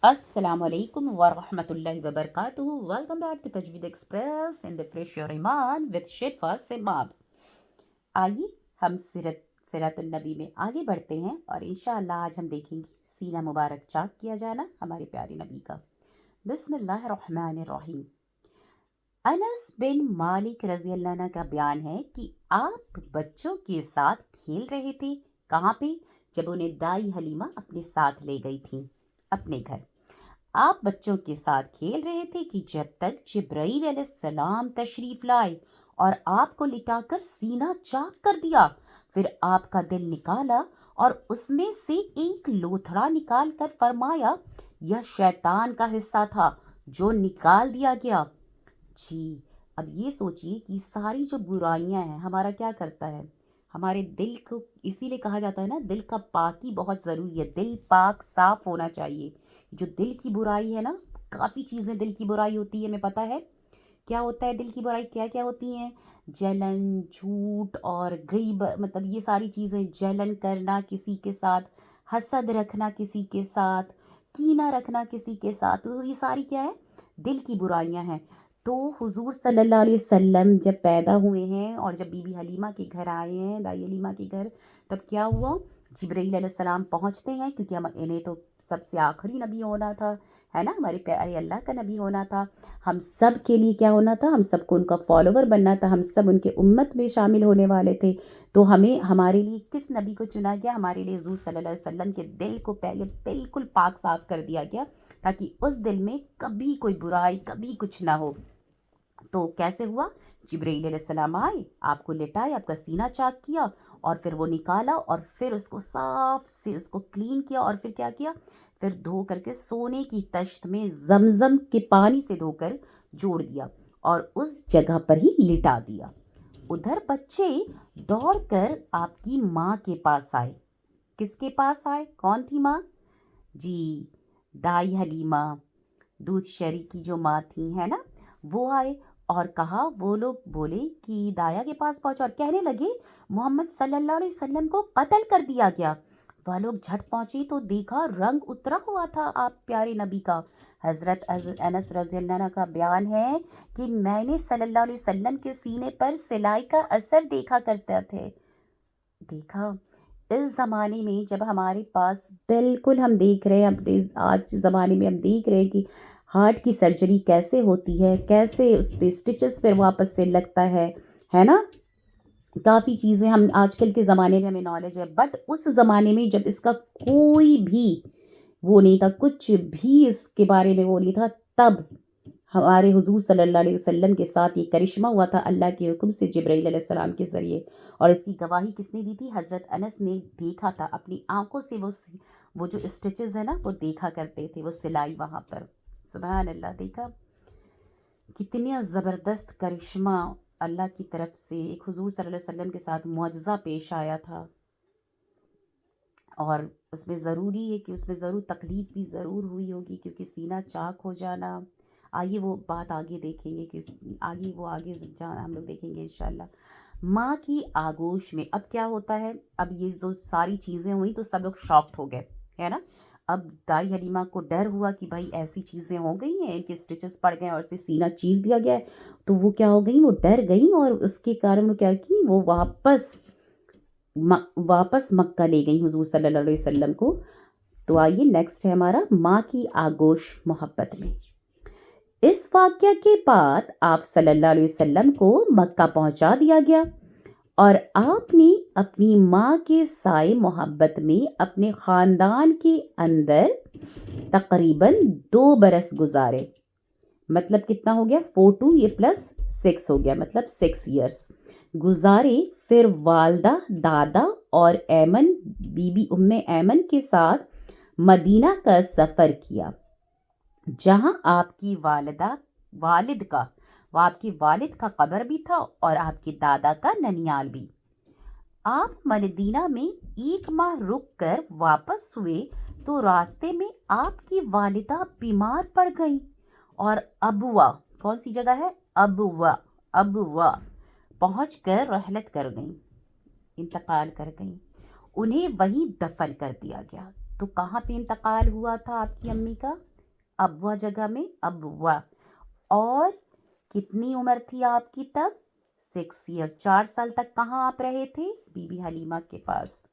السلام علیکم ورحمۃ اللہ وبرکاتہ. Welcome back to Tajweed express and refresh your ایمان وتھ شفا سماب. آئیے ہم سیرت النبی میں آگے بڑھتے ہیں اور انشاءاللہ آج ہم دیکھیں گے سینہ مبارک چاک کیا جانا ہمارے پیارے نبی کا. بسم اللہ الرحمن الرحیم. انس بن مالک رضی اللہ عنہ کا بیان ہے کہ آپ بچوں کے ساتھ کھیل رہے تھے. کہاں پہ؟ جب انہیں دائی حلیمہ اپنے ساتھ لے گئی تھیں اپنے گھر. آپ بچوں کے ساتھ کھیل رہے تھے کہ جب تک جبرائیل علیہ السلام تشریف لائے اور آپ کو لٹا کر سینہ چاک کر دیا. پھر آپ کا دل نکالا اور اس میں سے ایک لوتھڑا نکال کر فرمایا یہ شیطان کا حصہ تھا جو نکال دیا گیا. جی اب یہ سوچیے کہ ساری جو برائیاں ہیں ہمارا کیا کرتا ہے، ہمارے دل کو، اسی لیے کہا جاتا ہے نا دل کا پاکی بہت ضروری ہے. دل پاک صاف ہونا چاہیے. جو دل کی برائی ہے نا، کافی چیزیں دل کی برائی ہوتی ہے. ہمیں پتہ ہے کیا ہوتا ہے دل کی برائی، کیا کیا ہوتی ہیں؟ جلن، جھوٹ اور غیبت، مطلب یہ ساری چیزیں. جلن کرنا کسی کے ساتھ، حسد رکھنا کسی کے ساتھ، کینہ رکھنا کسی کے ساتھ، تو یہ ساری کیا ہے؟ دل کی برائیاں ہیں. تو حضور صلی اللہ علیہ وسلم جب پیدا ہوئے ہیں اور جب بی بی حلیمہ کے گھر آئے ہیں، دائی حلیمہ کے گھر، تب کیا ہوا؟ جبرائیل علیہ السلام پہنچتے ہیں، کیونکہ انہیں تو سب سے آخری نبی ہونا تھا، ہے نا، ہمارے پیارے اللہ کا نبی ہونا تھا. ہم سب کے لیے کیا ہونا تھا؟ ہم سب کو ان کا فالوور بننا تھا، ہم سب ان کے امت میں شامل ہونے والے تھے. تو ہمارے لیے کس نبی کو چنا گیا؟ ہمارے لیے حضور صلی اللہ علیہ وسلم کے دل کو پہلے بالکل پاک صاف کر دیا گیا، تاکہ اس دل میں کبھی کوئی برائی، کبھی کچھ نہ ہو. تو کیسے ہوا؟ جبرائیل علیہ السلام آئے، آپ کو لٹائے، آپ کا سینہ چاک کیا اور پھر وہ نکالا اور پھر اس کو صاف سے اس کو کلین کیا اور پھر کیا کیا؟ پھر دھو کر کے سونے کی تشت میں زمزم کے پانی سے دھو کر جوڑ دیا اور اس جگہ پر ہی لٹا دیا. ادھر بچے دوڑ کر آپ کی ماں کے پاس آئے. کس کے پاس آئے؟ کون تھی ماں؟ جی دائی حلیمہ، دودھ شری کی جو ماں تھی، ہے نا، وہ آئے اور کہا، وہ لوگ بولے کہ دایا کے پاس پہنچا اور کہنے لگے محمد صلی اللہ علیہ وسلم کو قتل کر دیا گیا. وہ لوگ جھٹ پہنچے تو دیکھا رنگ اترا ہوا تھا آپ پیارے نبی کا. حضرت انس رضی اللہ عنہ کا بیان ہے کہ میں نے صلی اللہ علیہ وسلم کے سینے پر سلائی کا اثر دیکھا کرتے تھے. دیکھا اس زمانے میں جب ہمارے پاس بالکل ہم دیکھ رہے ہیں، آج زمانے میں ہم دیکھ رہے ہیں کہ ہارٹ کی سرجری کیسے ہوتی ہے، کیسے اس پہ سٹچز پھر واپس سے لگتا ہے نا. کافی چیزیں ہم آج کل کے زمانے میں ہمیں نالج ہے، بٹ اس زمانے میں جب اس کا کوئی بھی وہ نہیں تھا، کچھ بھی اس کے بارے میں وہ نہیں تھا، تب ہمارے حضور صلی اللہ علیہ وسلم کے ساتھ یہ کرشمہ ہوا تھا اللہ کے حکم سے جبرائیل علیہ السلام کے ذریعے. اور اس کی گواہی کس نے دی تھی؟ حضرت انس نے دیکھا تھا اپنی آنکھوں سے. وہ جو اسٹچز ہے نا وہ دیکھا کرتے تھے، وہ سلائی وہاں پر. سبحان اللہ. دیکھا کتنا زبردست کرشمہ اللہ کی طرف سے ایک حضور صلی اللہ علیہ وسلم کے ساتھ معجزہ پیش آیا تھا. اور اس میں ضروری ہے کہ اس میں ضرور تکلیف بھی ضرور ہوئی ہوگی، کیونکہ سینہ چاک ہو جانا. آئیے وہ بات آگے دیکھیں گے، کیونکہ آگے جانا ہم لوگ دیکھیں گے انشاءاللہ. ماں کی آغوش میں اب کیا ہوتا ہے؟ اب یہ جو ساری چیزیں ہوئی تو سب لوگ شاکڈ ہو گئے، ہے نا. اب دائی حلیمہ کو ڈر ہوا کہ بھائی ایسی چیزیں ہو گئی ہیں کہ اسٹچز پڑ گئے اور اسے سینہ چیر دیا گیا ہے. تو وہ کیا ہو گئی؟ وہ ڈر گئی اور اس کے کارن وہ کیا کی؟ وہ واپس مکہ لے گئی حضور صلی اللہ علیہ وسلم کو. تو آئیے نیکسٹ ہے ہمارا ماں کی آغوش محبت میں. اس واقعہ کے بعد آپ صلی اللہ علیہ وسلم کو مکہ پہنچا دیا گیا اور آپ نے اپنی ماں کے سائے محبت میں اپنے خاندان کے اندر تقریباً 2 برس گزارے. مطلب کتنا ہو گیا؟ 4 یہ پلس 6 ہو گیا، مطلب 6 ایئرس گزارے. پھر والدہ، دادا اور ایمن، بی بی ام ایمن کے ساتھ مدینہ کا سفر کیا، جہاں آپ کی والد کا قبر بھی تھا اور آپ کے دادا کا ننیال بھی. آپ مدینہ میں 1 ماہ رک کر واپس ہوئے تو راستے میں آپ کی والدہ بیمار پڑ گئی اور ابوا، کون سی جگہ ہے؟ ابوا پہنچ کر رحلت کر گئیں، انتقال کر گئیں. انہیں وہیں دفن کر دیا گیا. تو کہاں پہ انتقال ہوا تھا آپ کی امی کا؟ ابوا جگہ میں ابوا. اور کتنی عمر تھی آپ کی تب؟ 6 ایئر. 4 سال تک کہاں آپ رہے تھے؟ بی بی حلیمہ کے پاس.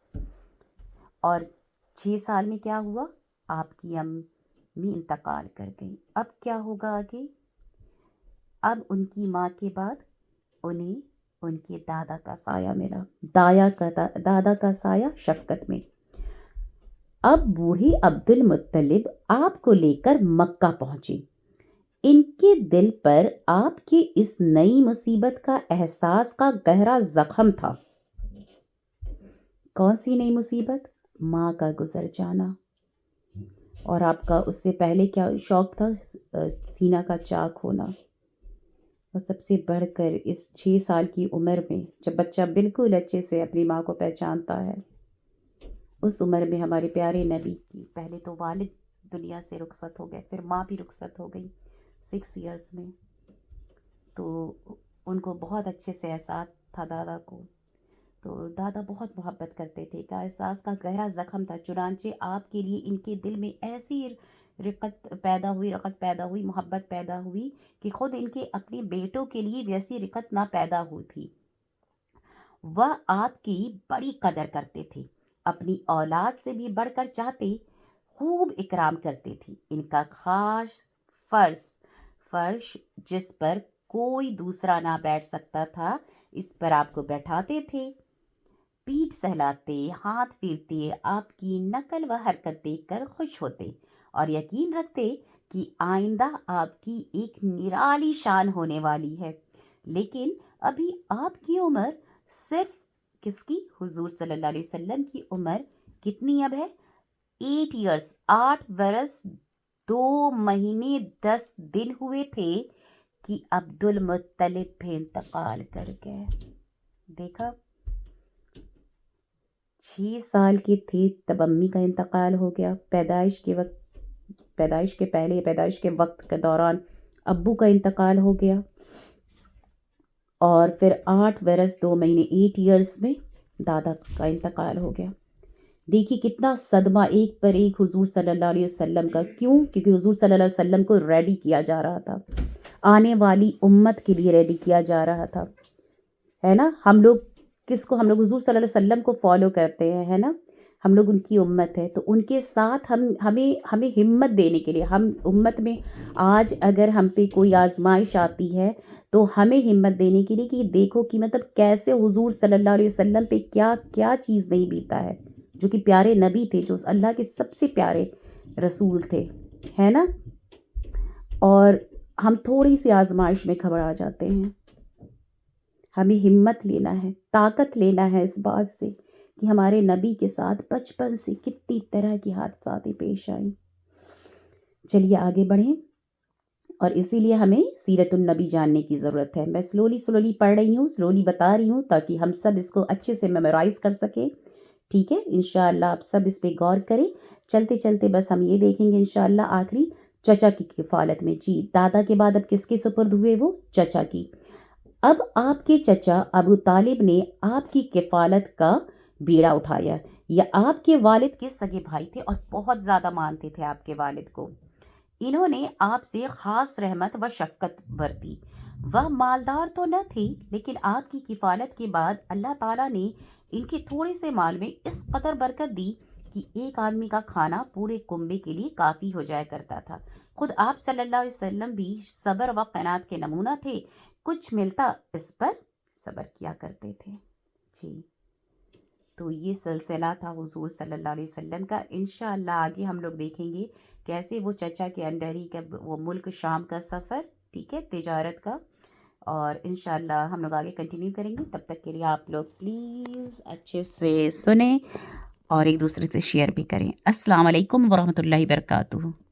اور 6 سال میں کیا ہوا؟ آپ کی امی انتقال کر گئی. اب کیا ہوگا آگے؟ اب ان کی ماں کے بعد انہیں ان کے دادا کا سایہ ملا. دادا کا سایہ شفقت میں. اب بوڑھے عبد المطلب آپ کو لے کر مکہ پہنچے. ان کے دل پر آپ کی اس نئی مصیبت کا احساس کا گہرا زخم تھا. کون سی نئی مصیبت؟ ماں کا گزر جانا. اور آپ کا اس سے پہلے کیا شوق تھا؟ سینہ کا چاک ہونا. اور سب سے بڑھ کر اس 6 سال کی عمر میں جب بچہ بالکل اچھے سے اپنی ماں کو پہچانتا ہے، اس عمر میں ہمارے پیارے نبی کی پہلے تو والد دنیا سے رخصت ہو گئے، پھر ماں بھی رخصت ہو گئی 6 ایئرس میں. تو ان کو بہت اچھے سے احساس تھا دادا کو. تو دادا بہت محبت کرتے تھے. کا احساس کا گہرا زخم تھا. چنانچہ آپ کے لیے ان کے دل میں ایسی رقت پیدا ہوئی، محبت پیدا ہوئی کہ خود ان کے اپنے بیٹوں کے لیے ویسی رقت نہ پیدا ہوئی تھی. وہ آپ کی بڑی قدر کرتے تھے، اپنی اولاد سے بھی بڑھ کر چاہتے، خوب اکرام کرتے تھے. ان کا خاص فرش جس پر کوئی دوسرا نہ بیٹھ سکتا تھا، اس پر آپ کو بیٹھاتے تھے. پیٹھ سہلاتے، ہاتھ پھیرتے، آپ کی نقل و حرکت دیکھ کر خوش ہوتے اور یقین رکھتے کہ آئندہ آپ کی ایک نرالی شان ہونے والی ہے. لیکن ابھی آپ کی عمر صرف کس کی؟ حضور صلی اللہ علیہ وسلم کی عمر کتنی اب ہے؟ 8 ایئرس. 8 برس 2 مہینے 10 دن ہوئے تھے کہ عبد المطلب بھی انتقال کر گئے. دیکھا، 6 سال کے تھے تب امی کا انتقال ہو گیا. پیدائش کے وقت کے دوران ابو کا انتقال ہو گیا. اور پھر 8 برس 2 مہینے 8 ایئرس میں دادا کا انتقال ہو گیا. دیکھیے کتنا صدمہ ایک پر ایک حضور صلی اللہ علیہ وسلم کا. کیوں؟ کیونکہ حضور صلی اللہ علیہ وسلم کو ریڈی کیا جا رہا تھا، آنے والی امت کے لیے ریڈی کیا جا رہا تھا، ہے نا. ہم لوگ حضور صلی اللہ علیہ وسلم کو فالو کرتے ہیں، ہے نا. ہم لوگ ان کی امت ہے، تو ان کے ساتھ ہمیں ہمت دینے کے لیے، ہم امت میں آج اگر ہم پہ کوئی آزمائش آتی ہے تو ہمیں ہمت دینے کے لیے کہ دیکھو کہ مطلب کیسے حضور صلی اللہ علیہ وسلم پہ کیا کیا چیز نہیں بیتا ہے، جو کہ پیارے نبی تھے، جو اللہ کے سب سے پیارے رسول تھے، ہے نا. اور ہم تھوڑی سی آزمائش میں گھبرا جاتے ہیں. ہمیں ہمت لینا ہے، طاقت لینا ہے اس بات سے کہ ہمارے نبی کے ساتھ بچپن سے کتنی طرح کی حادثات پیش آئیں. چلیے آگے بڑھیں. اور اسی لیے ہمیں سیرت النبی جاننے کی ضرورت ہے. میں سلولی پڑھ رہی ہوں، سلولی بتا رہی ہوں تاکہ ہم سب اس کو اچھے سے میمورائز کر سکیں. ٹھیک ہے، انشاءاللہ آپ سب اس پہ غور کریں. چلتے چلتے بس ہم یہ دیکھیں گے انشاءاللہ آخری چچا کی کفالت میں. جی، دادا کے بعد اب کس کے سپرد ہوئے؟ وہ چچا کی. اب آپ کے چچا ابو طالب نے آپ کی کفالت کا بیڑا اٹھایا. یا آپ کے والد کے سگے بھائی تھے اور بہت زیادہ مانتے تھے آپ کے والد کو. انہوں نے آپ سے خاص رحمت و شفقت برتی. وہ مالدار تو نہ تھی، لیکن آپ کی کفالت کے بعد اللہ تعالیٰ نے ان کے تھوڑے سے مال میں اس قدر برکت دی کہ ایک آدمی کا کھانا پورے کنبے کے لیے کافی ہو جایا کرتا تھا. خود آپ صلی اللہ علیہ وسلم بھی صبر و قناعت کے نمونہ تھے. کچھ ملتا اس پر صبر کیا کرتے تھے. جی، تو یہ سلسلہ تھا حضور صلی اللہ علیہ وسلم کا. انشاءاللہ آگے ہم لوگ دیکھیں گے کیسے وہ چچا کے انڈر ہی کا وہ ملک شام کا سفر، ٹھیک ہے، تجارت کا. اور انشاءاللہ ہم لوگ آگے کنٹینیو کریں گے. تب تک کے لیے آپ لوگ پلیز اچھے سے سنیں اور ایک دوسرے سے شیئر بھی کریں. السلام علیکم ورحمۃ اللہ وبرکاتہ.